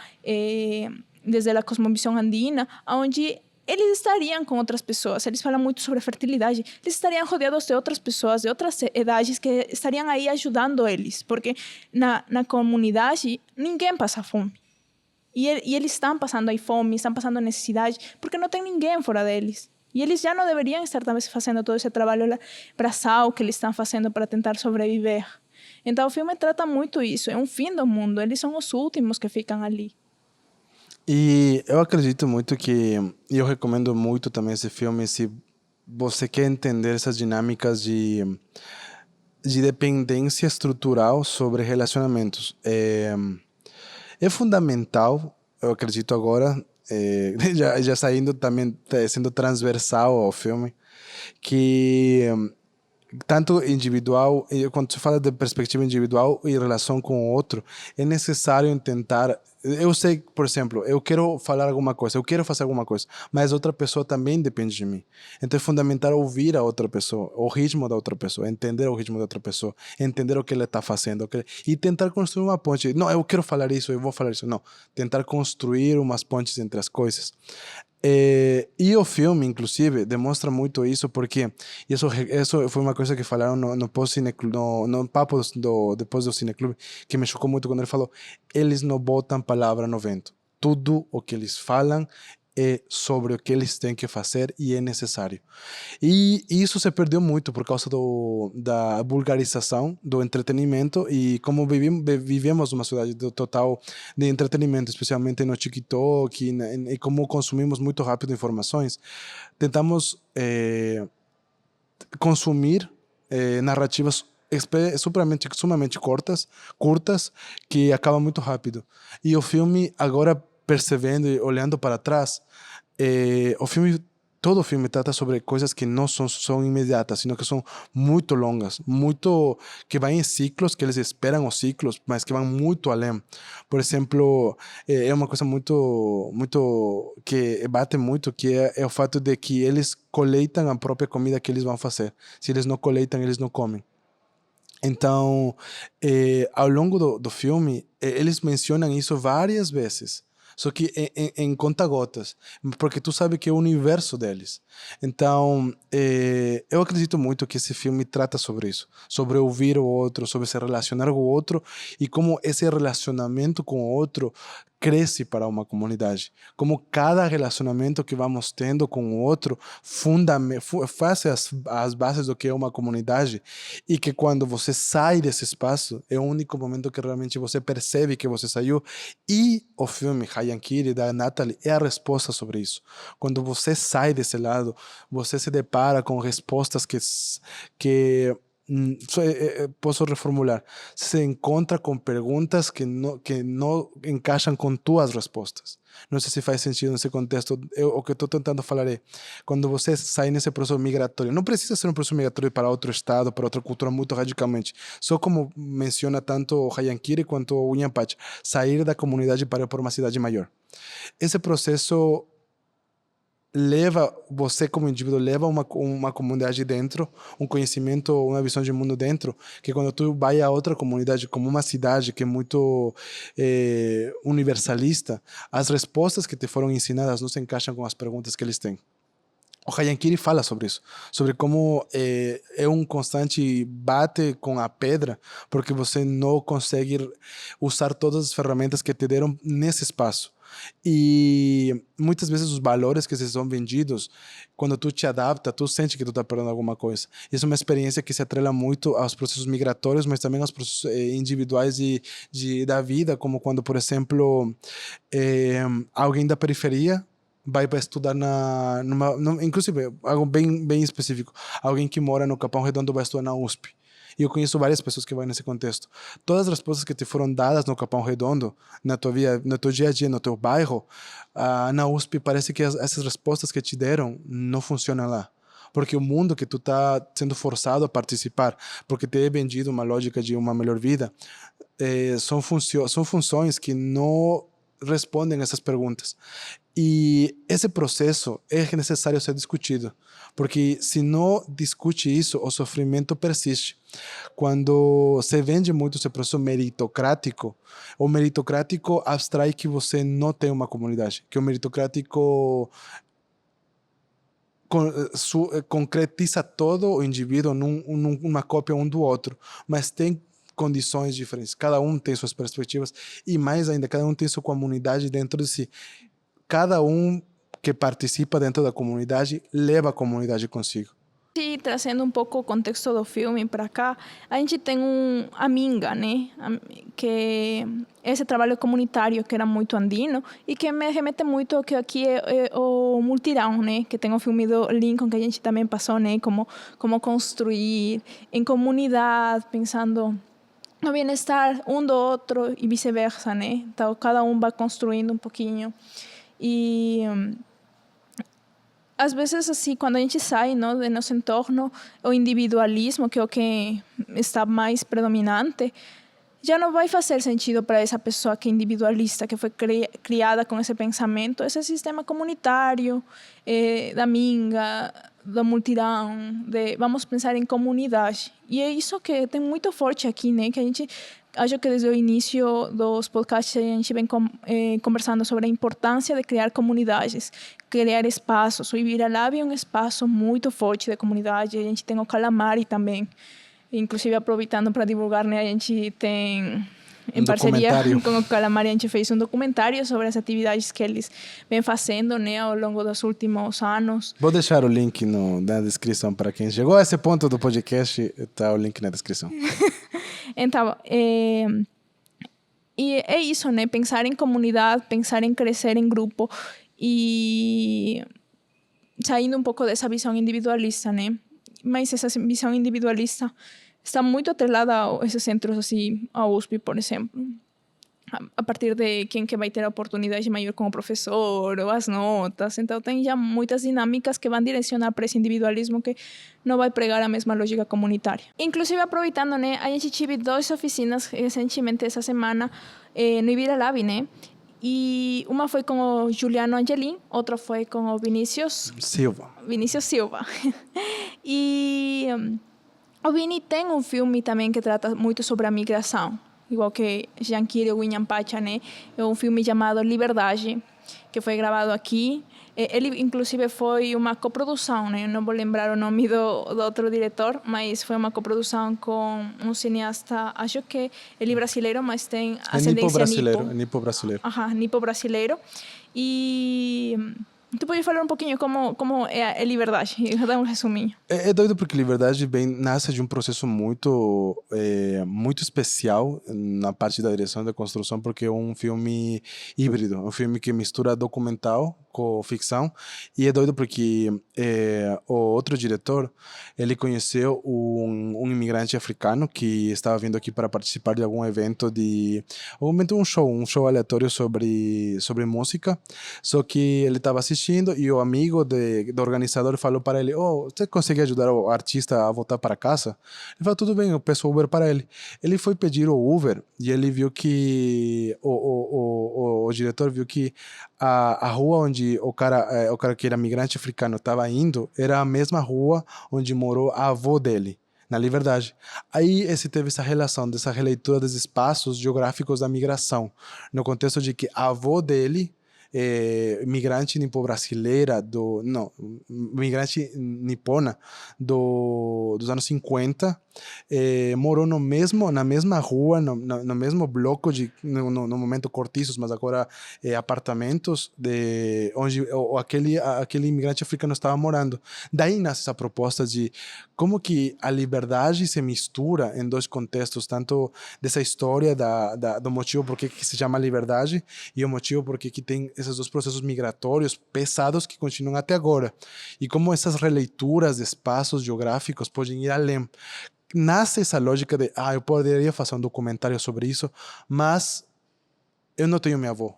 desde a cosmovisão andina, onde eles estariam com outras pessoas. Eles falam muito sobre fertilidade. Eles estariam rodeados de outras pessoas, de outras idades, que estariam aí ajudando eles. Porque na comunidade, ninguém passa fome. E eles estão passando aí fome, estão passando necessidade, porque não tem ninguém fora deles. E eles já não deveriam estar talvez fazendo todo esse trabalho braçal que eles estão fazendo para tentar sobreviver. Então o filme trata muito isso, é um fim do mundo, eles são os últimos que ficam ali. E eu acredito muito que, e eu recomendo muito também esse filme, se você quer entender essas dinâmicas de dependência estrutural sobre relacionamentos. É fundamental, eu acredito agora, já saindo também, sendo transversal ao filme, que tanto individual, quando se fala de perspectiva individual e relação com o outro, é necessário tentar. Eu sei, por exemplo, eu quero falar alguma coisa, eu quero fazer alguma coisa, mas outra pessoa também depende de mim. Então é fundamental ouvir a outra pessoa, o ritmo da outra pessoa, entender o ritmo da outra pessoa, entender o que ela está fazendo e tentar construir uma ponte. Não, eu quero falar isso, eu vou falar isso. Não, tentar construir umas pontes entre as coisas. E o filme, inclusive, demonstra muito isso, porque isso foi uma coisa que falaram no papo depois do Cineclube, que me chocou muito quando ele falou: eles não botam palavra no vento. Tudo o que eles falam é sobre o que eles têm que fazer e é necessário. E isso se perdeu muito por causa da vulgarização do entretenimento e como vivemos uma sociedade total de entretenimento, especialmente no TikTok e como consumimos muito rápido informações, tentamos consumir narrativas sumamente curtas, que acabam muito rápido. E o filme, agora percebendo e olhando para trás, todo o filme trata sobre coisas que não são imediatas, sino que são muito longas, que vão em ciclos, que eles esperam os ciclos, mas que vão muito além. Por exemplo, é uma coisa muito que bate muito, que é o fato de que eles coletam a própria comida que eles vão fazer. Se eles não coletam, eles não comem. Então, ao longo do filme, eles mencionam isso várias vezes. Só que em conta-gotas, porque tu sabe que é o universo deles. Então, eu acredito muito que esse filme trata sobre isso, sobre ouvir o outro, sobre se relacionar com o outro e como esse relacionamento com o outro cresce para uma comunidade. Como cada relacionamento que vamos tendo com o outro faz as bases do que é uma comunidade e que quando você sai desse espaço é o único momento que realmente você percebe que você saiu. E o filme Hayankiri, da Natalie, é a resposta sobre isso. Quando você sai desse lado, você se depara com respostas que posso reformular. Se encontra com perguntas que não encaixam com tuas respostas. Não sei se faz sentido nesse contexto. O que estou tentando falar é, quando você sai nesse processo migratório, não precisa ser um processo migratório para outro estado, para outra cultura muito radicalmente. Só como menciona tanto o Hayankiri quanto o William Patch, sair da comunidade para ir para uma cidade maior. Esse processo leva você como indivíduo, leva uma comunidade dentro, um conhecimento, uma visão de mundo dentro, que quando tu vai a outra comunidade, como uma cidade que é muito universalista, as respostas que te foram ensinadas não se encaixam com as perguntas que eles têm. O Hayankiri fala sobre isso, sobre como é um constante bate com a pedra, porque você não consegue usar todas as ferramentas que te deram nesse espaço. E muitas vezes os valores que se são vendidos, quando tu te adapta, tu sente que tu está perdendo alguma coisa. Isso é uma experiência que se atrela muito aos processos migratórios, mas também aos processos individuais da vida, como quando, por exemplo, alguém da periferia vai para estudar inclusive, algo bem específico. Alguém que mora no Capão Redondo vai estudar na USP. E eu conheço várias pessoas que vão nesse contexto. Todas as respostas que te foram dadas no Capão Redondo, no teu dia a dia, no teu bairro, na USP, parece que essas respostas que te deram não funcionam lá. Porque o mundo que tu está sendo forçado a participar, porque te é vendido uma lógica de uma melhor vida, são funções que não respondem essas perguntas. E esse processo é necessário ser discutido, porque se não discute isso, o sofrimento persiste. Quando se vende muito esse processo meritocrático, o meritocrático abstrai que você não tem uma comunidade, que o meritocrático concretiza todo o indivíduo numa cópia um do outro, mas tem condições diferentes, cada um tem suas perspectivas e mais ainda, cada um tem sua comunidade dentro de si. Cada um que participa dentro da comunidade leva a comunidade consigo. E trazendo um pouco o contexto do filme para cá, a gente tem a Minga, né? Que é esse trabalho comunitário que era muito andino e que me remete muito ao que aqui é o Multirão, né? Que tem o filme do Lincoln que a gente também passou, né? Como construir em comunidade, pensando no bem-estar um do outro e vice-versa, né? Então, cada um vai construindo um pouquinho. E às vezes, assim, quando a gente sai, não, do nosso entorno, o individualismo, que é o que está mais predominante, já não vai fazer sentido para essa pessoa que é individualista, que foi criada com esse pensamento, esse sistema comunitário, da Minga, do Multirão, vamos pensar em comunidade. E é isso que tem muito forte aqui, né? Que a gente, acho que desde o início dos podcasts a gente vem conversando sobre a importância de criar comunidades, criar espaços. O Ibiralab é um espaço muito forte de comunidade. A gente tem o Calamari também. Inclusive, aproveitando para divulgar, né, a gente tem, em parceria com o Calamari, a gente fez um documentário sobre as atividades que eles vêm fazendo, né, ao longo dos últimos anos. Vou deixar o link na descrição para quem chegou a esse ponto do podcast, está o link na descrição. Então, e é isso, né, pensar em comunidade, pensar em crescer em grupo e saindo um pouco dessa visão individualista, né. mas essa visão individualista está muito atrelada a esses centros, assim, a USP, por exemplo. A partir de quem que vai ter a oportunidade maior como professor, ou as notas. Então, tem já muitas dinâmicas que vão direcionar para esse individualismo que não vai pregar a mesma lógica comunitária. Inclusive, aproveitando, né, a gente tive 2 oficinas recentemente essa semana no Ibira Lab, né? E uma foi com o Juliano Angelin, outra foi com o Vinícius Silva. E o Vini tem um filme também que trata muito sobre a migração, igual que Jean-Kiri William Pacha, né? É um filme chamado Liberdade, que foi gravado aqui. Ele, inclusive, foi uma coprodução, né? Eu não vou lembrar o nome do outro diretor, mas foi uma coprodução com um cineasta, acho que ele brasileiro, mas tem ascendência nipo-brasileiro. Ajá, nipo-brasileiro. E tu pode falar um pouquinho como é a Liberdade? Eu vou dar um resuminho. É doido porque Liberdade nasce de um processo muito especial na parte da direção e da construção, porque é um filme híbrido, um filme que mistura documental com ficção, e é doido porque o outro diretor, ele conheceu um imigrante africano que estava vindo aqui para participar de algum evento um show aleatório sobre música, só que ele estava assistindo e o amigo do organizador falou para ele: você consegue ajudar o artista a voltar para casa? Ele falou: tudo bem, eu peço Uber para ele. Ele foi pedir o Uber e ele viu que o diretor viu que a rua onde o cara que era migrante africano estava indo era a mesma rua onde morou a avó dele, na Liberdade. Aí teve essa relação, dessa releitura dos espaços geográficos da migração, no contexto de que a avó dele, migrante nipo-brasileira, migrante nipona dos anos 50, morou na mesma rua, no mesmo bloco, no momento cortiços, mas agora apartamentos, onde aquele imigrante africano estava morando. Daí nasce essa proposta de como que a liberdade se mistura em 2 contextos, tanto dessa história do motivo por que se chama liberdade e o motivo por que tem esses 2 processos migratórios pesados que continuam até agora. E como essas releituras de espaços geográficos podem ir além. Nasce essa lógica de, eu poderia fazer um documentário sobre isso, mas eu não tenho minha avó.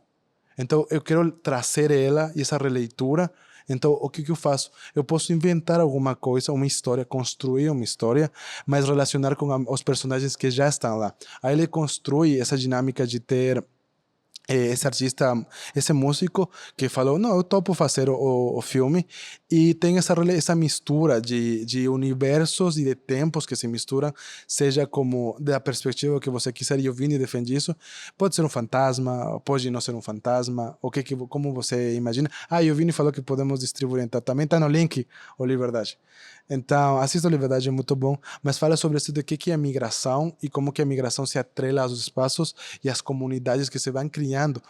Então, eu quero trazer ela e essa releitura. Então, o que eu faço? Eu posso inventar alguma coisa, uma história, construir uma história, mas relacionar com os personagens que já estão lá. Aí ele construi essa dinâmica de ter esse artista, esse músico que falou: não, eu topo fazer o filme, e tem essa mistura de universos e de tempos que se misturam, seja como da perspectiva que você quiser, e o Vini defende isso. Pode ser um fantasma, pode não ser um fantasma, como você imagina. E o Vini falou que podemos distribuir, então também está no link, o Liberdade. Então, assista a Liberdade, é muito bom, mas fala sobre isso, de que é a migração e como que a migração se atrela aos espaços e às comunidades que se vão criando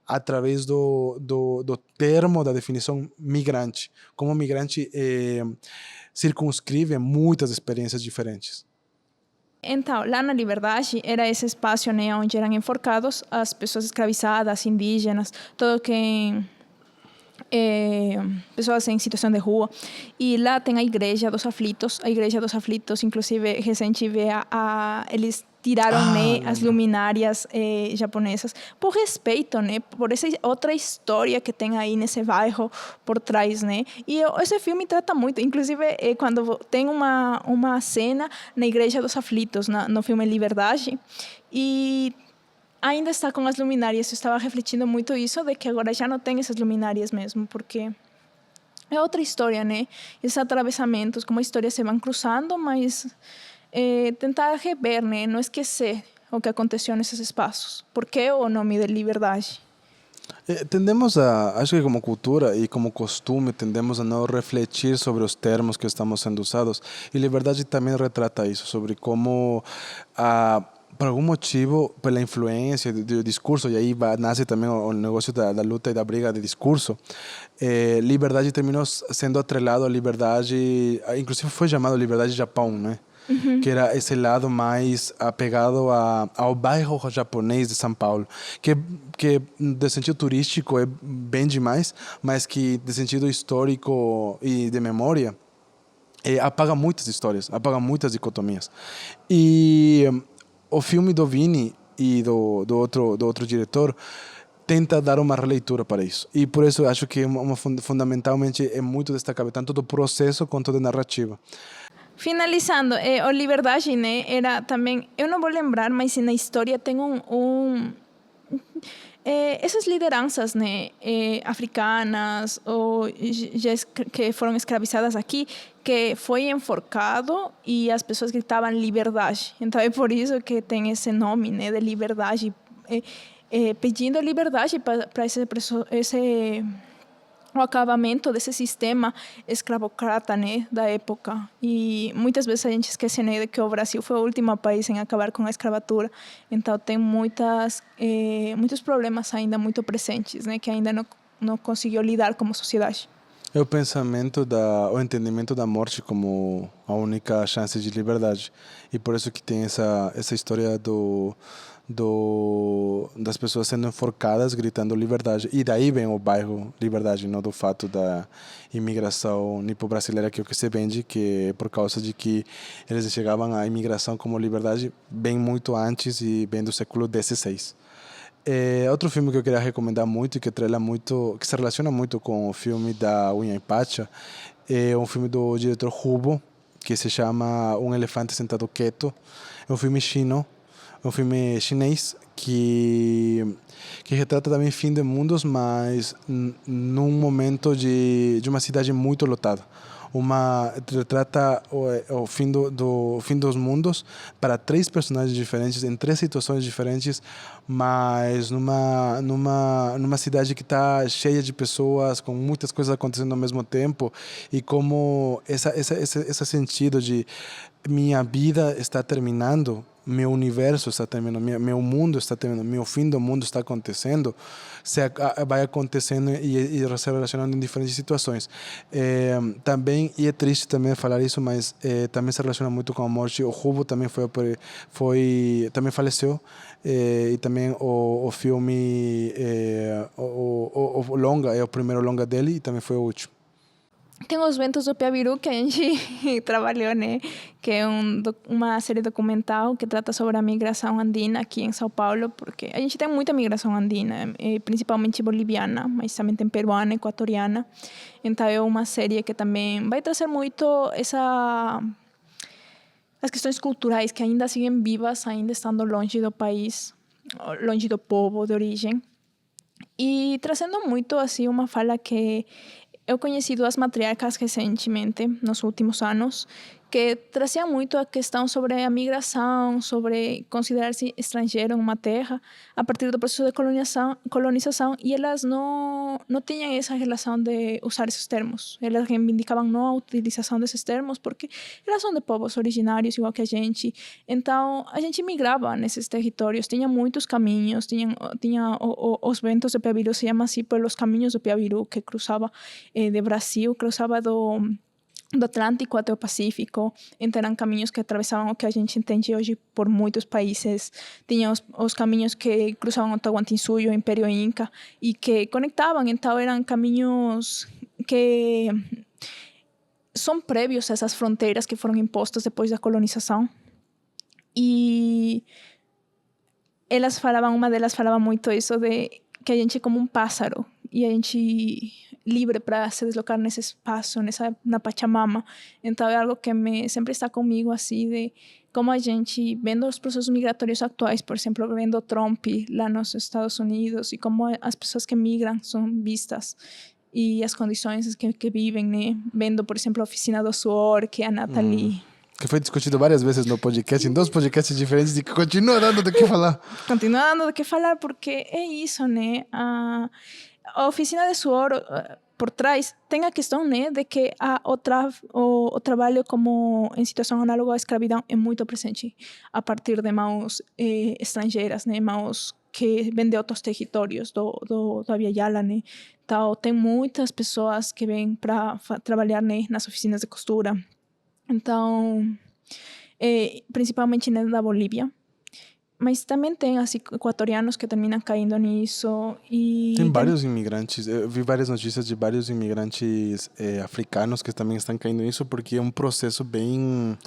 através do termo, da definição migrante. Como o migrante circunscreve muitas experiências diferentes. Então, lá na Liberdade era esse espaço, né, onde eram enforcados as pessoas escravizadas, indígenas, todo quem... pessoas em situação de rua, e lá tem a Igreja dos Aflitos, inclusive recente eles tiraram, né, as luminárias japonesas por respeito, né, por essa outra história que tem aí nesse bairro por trás, né, e esse filme trata muito, inclusive quando tem uma cena na Igreja dos Aflitos, no filme Liberdade, e ainda está com as luminárias. Eu estava refletindo muito isso, de que agora já não tem essas luminárias mesmo, porque é outra história, né? Esses atravessamentos, como a história se vão cruzando, mas tentar rever, né? Não esquecer o que aconteceu nesses espaços. Por que o nome de Liberdade? Tendemos acho que como cultura e como costume, tendemos a não refletir sobre os termos que estamos sendo usados. E Liberdade também retrata isso, sobre como por algum motivo, pela influência do discurso, e aí nasce também o negócio da luta e da briga de discurso, Liberdade terminou sendo atrelado à liberdade, inclusive foi chamado Liberdade Japão, né? Que era esse lado mais apegado ao bairro japonês de São Paulo, que de sentido turístico é bem demais, mas que de sentido histórico e de memória apaga muitas histórias, apaga muitas dicotomias. E o filme do Vini e do outro diretor tenta dar uma releitura para isso. E por isso eu acho que fundamentalmente é muito destacável, tanto do processo quanto da narrativa. Finalizando, o Liberdade, né, era também, eu não vou lembrar, mas na história tem essas lideranças, né, africanas ou que foram escravizadas aqui, que foi enforcado e as pessoas gritavam liberdade. Então é por isso que tem esse nome, né, de liberdade, pedindo liberdade para esse o acabamento desse sistema escravocrata, né, da época. E muitas vezes a gente esquece, né, de que o Brasil foi o último país em acabar com a escravatura. Então tem muitos problemas ainda muito presentes, né, que ainda não conseguiu lidar como sociedade. É o pensamento, o entendimento da morte como a única chance de liberdade. E por isso que tem essa história das pessoas sendo enforcadas gritando liberdade. E daí vem o bairro Liberdade, não do fato da imigração nipo-brasileira, que é o que se vende, que é por causa de que eles chegavam à imigração como liberdade bem muito antes e bem do século XVI. Outro filme que eu queria recomendar muito e que que se relaciona muito com o filme da Unha e Pacha é um filme do diretor Hubo, que se chama Um Elefante Sentado Quieto. É um filme chino, é um filme chinês que retrata também fim de mundos, mas num momento de uma cidade muito lotada. Retrata o fim fim dos mundos para 3 personagens diferentes, em 3 situações diferentes, mas numa cidade que está cheia de pessoas, com muitas coisas acontecendo ao mesmo tempo, e como esse sentido de minha vida está terminando, meu universo está terminando, meu mundo está terminando, meu fim do mundo está acontecendo, vai acontecendo e se relacionando em diferentes situações. Também, e é triste também falar isso, mas também se relaciona muito com a morte. O Hugo também também faleceu, e também o filme, o longa, é o primeiro longa dele e também foi o último. Tem os Ventos do Piabiru, que a gente trabalhou, né? Que é uma série documental que trata sobre a migração andina aqui em São Paulo, porque a gente tem muita migração andina, principalmente boliviana, mas também tem peruana, equatoriana. Então é uma série que também vai trazer muito as questões culturais que ainda siguen vivas, ainda estando longe do país, longe do povo de origem. E trazendo muito assim uma fala que eu conheci 2 matriarcas recentemente, nos últimos anos, que traziam muito a questão sobre a migração, sobre considerar-se estrangeiro em uma terra, a partir do processo de colonização, e elas não tinham essa relação de usar esses termos. Elas reivindicavam não a utilização desses termos, porque elas são de povos originários, igual que a gente. Então, a gente migrava nesses territórios, tinha muitos caminhos, tinha os Ventos de Piabiru, se chama assim, pelos caminhos do Piabiru, que cruzava de Brasil, cruzava do Atlântico até o Pacífico. Então eram caminhos que atravessavam o que a gente entende hoje por muitos países. Tinha os caminhos que cruzavam o Tahuantinsuyo, o Império Inca, e que conectavam. Então eram caminhos que são prévios a essas fronteiras que foram impostas depois da colonização. E uma delas falava muito isso de que a gente é como um pássaro e a gente livre para se deslocar nesse espaço, na Pachamama. Então é algo que sempre está comigo, assim, de como a gente, vendo os processos migratórios atuais, por exemplo, vendo Trump lá nos Estados Unidos, e como as pessoas que migram são vistas e as condições que vivem, né? Vendo, por exemplo, a Oficina do Suor, que é a Nathalie... Que foi discutido várias vezes no podcast, em 2 podcasts diferentes, e que continua dando do que falar. Continua dando do que falar, porque é isso, né? A Oficina de Suor, por trás, tem a questão, né, de que o trabalho como em situação análoga à escravidão é muito presente a partir de mãos estrangeiras, né? Mãos que vêm de outros territórios da Via Yala, né? Então, tem muitas pessoas que vêm para trabalhar, né, nas oficinas de costura. Então, principalmente, né, da Bolívia. mas também tem assim, equatorianos que terminam caindo nisso. E Tem vários imigrantes, eu vi várias notícias de vários imigrantes africanos que também estão caindo nisso porque é um processo bem...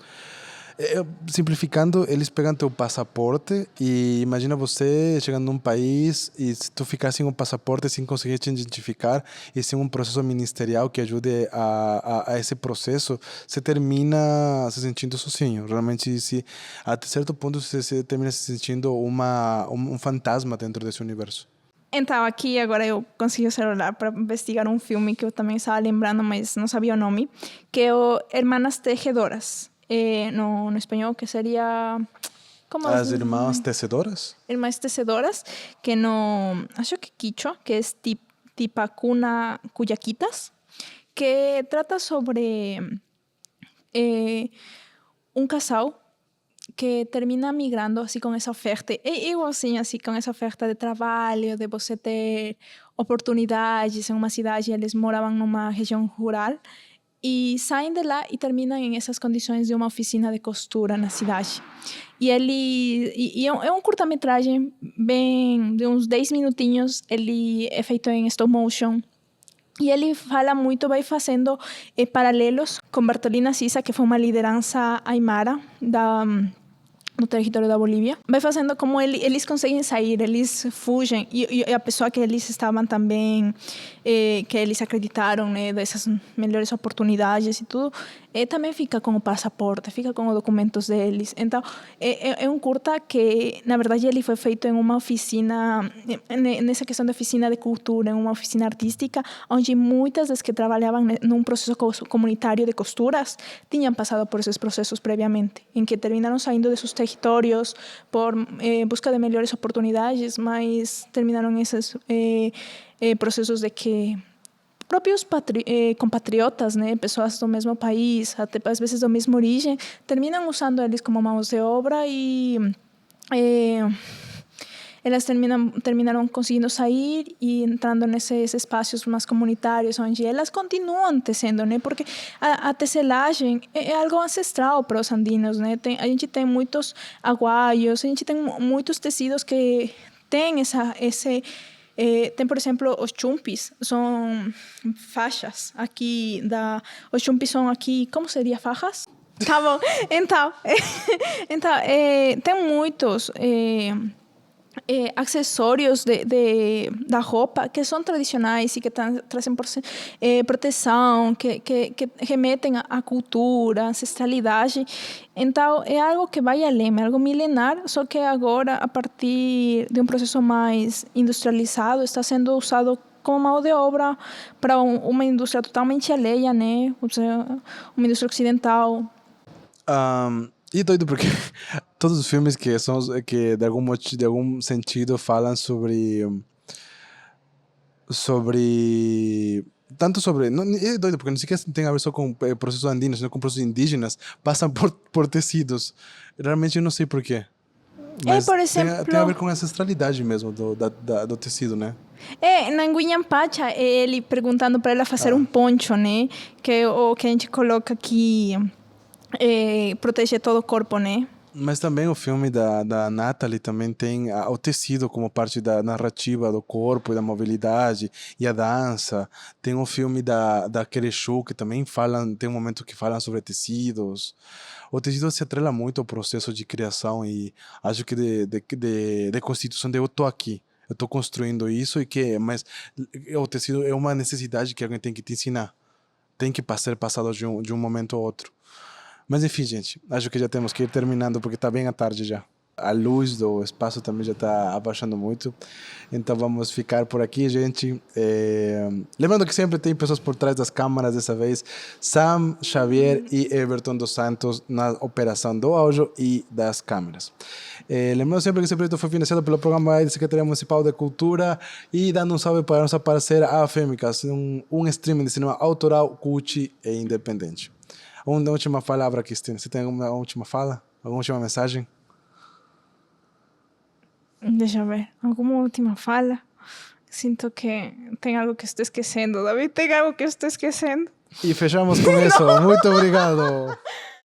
simplificando, eles pegam teu passaporte e imagina você chegando num país e se tu ficar sem um passaporte, sem conseguir te identificar e sem um processo ministerial que ajude a esse processo, você termina se sentindo sozinho. Realmente, se, até certo ponto, você termina se sentindo um fantasma dentro desse universo. Então, aqui agora eu consegui o celular para investigar um filme que eu também estava lembrando, mas não sabia o nome, que é o Hermanas Tejedoras, no espanhol, que seria... Como As irmãs tecedoras? Irmãs Tecedoras, que no... Acho que quichua, que es Tipacuna Cuyaquitas, que trata sobre um casal que termina migrando assim com essa oferta, igualzinho assim, com essa oferta de trabalho, de você ter oportunidades em uma cidade, eles moravam numa região rural, e saem de lá e terminam em essas condições de uma oficina de costura na cidade. E é um curta-metragem bem de uns 10 minutinhos, ele é feito em stop motion. E ele fala muito, vai fazendo paralelos com Bartolina Sisa, que foi uma liderança aimara no território da Bolívia. Vai fazendo como eles conseguem sair, eles fugem. E a pessoa que eles estavam também, que eles acreditaram, né, dessas melhores oportunidades e tudo, também fica com o passaporte, fica com os documentos deles. Então, é um curta que, na verdade, ele foi feito em uma oficina, nessa questão de oficina de cultura, em uma oficina artística, onde muitas das que trabalhavam num processo comunitário de costuras tinham passado por esses processos previamente, em que terminaram saindo de seus territórios por busca de melhores oportunidades, mas terminaram esses processos de que próprios compatriotas, né, pessoas do mesmo país, até às vezes da mesma origem, terminam usando eles como mãos de obra e elas terminaram conseguindo sair e entrando nesses espaços mais comunitários, onde elas continuam tecendo, né? Porque a tecelagem é algo ancestral para os andinos, né? A gente tem muitos aguaios, a gente tem muitos tecidos que têm tem, por exemplo, os chumpis, são faixas aqui os chumpis são aqui, como seria fajas? Tá bom, então tem muitos acessórios da roupa que são tradicionais e que trazem proteção, que remetem à cultura, à ancestralidade. Então, é algo que vai além, é algo milenar, só que agora, a partir de um processo mais industrializado, está sendo usado como mão de obra para uma indústria totalmente alheia, né? Uma indústria ocidental. E doido porque todos os filmes que de algum sentido falam sobre tanto sobre não, é doido porque não sequer tem a ver só com processos andinos, sino com processos indígenas, passam por tecidos. Realmente eu não sei por quê. Mas por exemplo, tem a ver com a ancestralidade mesmo do tecido, né? Na Nguyen Pacha, ele perguntando para ela fazer um poncho, né? Que é o que a gente coloca aqui, protege todo o corpo, né? Mas também o filme da Natalie também tem o tecido como parte da narrativa do corpo e da mobilidade e a dança. Tem o filme da Querechu que também tem um momento que falam sobre tecidos. O tecido se atrela muito ao processo de criação e acho que de constituição de eu tô aqui. Eu tô construindo isso mas o tecido é uma necessidade que alguém tem que te ensinar. Tem que ser passado de um momento a outro. Mas enfim, gente, acho que já temos que ir terminando porque está bem à tarde já. A luz do espaço também já está abaixando muito. Então vamos ficar por aqui, gente. Lembrando que sempre tem pessoas por trás das câmeras dessa vez. Sam, Xavier e Everton dos Santos na operação do áudio e das câmeras. Lembrando sempre que esse projeto foi financiado pelo Programa da Secretaria Municipal de Cultura e dando um salve para a nossa parceira Afêmicas, um streaming de cinema autoral, cult e independente. Uma última palavra, Cristina. Você tem alguma última fala? Alguma última mensagem? Deixa eu ver. Alguma última fala? Sinto que tem algo que estou esquecendo. David, tem algo que estou esquecendo? E fechamos com isso. Muito obrigado.